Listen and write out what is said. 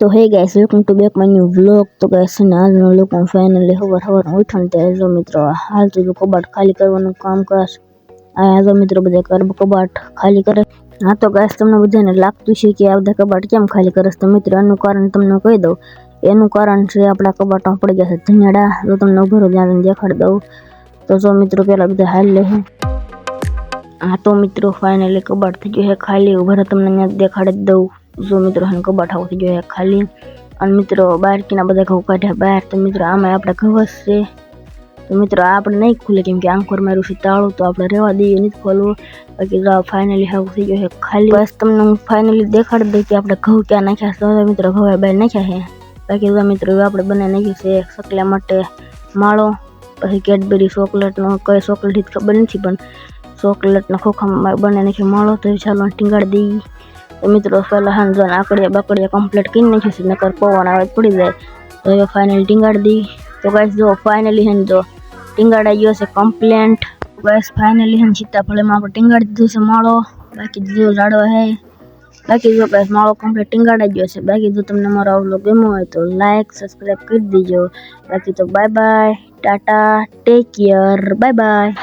तो hey guys welcome to back my new vlog. तो guys आज નો લોકો ફાઇનલી હવાર ઉઠ્યો ને ત્યારે જો મિત્રો હાલ તો કબાટ ખાલી કરવાનું કામ કરશ આ જો મિત્રો બધા કબાટ ખાલી કરે। હા તો ગાइस તમને બધાને લાગતું છે કે આ બધા કબાટ કેમ ખાલી કરશ, તો મિત્રો આનું કારણ તમને કહી દઉં। એનું કારણ છે આપણા કબાટમાં પડી ગયા છે ધનિયાડા। જો તમને ઉભરો ધ્યાન દેખાડી દઉં તો જો મિત્રો પેલા બધા હાલ લે। हाँ तो मित्रों फाइनली कबाट थी गयो है खाली। उभर तमने देखाड़ी दऊं। जो मित्रों हन कबाट हाउ थी गयो है खाली। और मित्रों बाहर की ना बधा घऊ काढ्या बाहर। तो मित्रों आम आपड़ा घवस छे। तो मित्रों आपणे नहीं खुले केम के आंखोर मारू छे ताळो, तो आपणे रेवा दईए नहीं खोलवो। बाकी जो फाइनली हाउ थी गयो है खाली। बस तमने फाइनली देखाड़ी दई के आपणे घऊ क्या नाख्या छे। तो मित्रों घऊ बाहर नाख्या है। बाकी जो मित्रों आपणे बनाई नाख्यो छे सकला माटे माळो, पछी कैडबरी चॉकलेट नो कई चॉकलेट खबर नथी पण चॉकलेट ना खोखा बने नाखे माळो। तो चालो टींगाड़ दी। तो मित्रों पहला हान जो आकड़िया बाकड़िया कम्प्लीट कर नाख्यो छे नकर पवन आवे पड़ी जाए। तो ये फाइनली टींगाड़ दी। तो गाइस जो फाइनली हन जो टींगाड़ा गयो छे कम्प्लीट। गाइस फाइनली हन सीताफळ में आपण टींगाड़ दीधो छे माळो। बाकी जो जाड़ो है बाकी जो गाइस माळो कम्प्लीट टींगाड़ा गयो छे। बाकी जो तमने मारो आ व्लॉग गम्यो होय तो लाइक सब्सक्राइब कर दीजो। बाकी तो bye bye tata take care bye bye.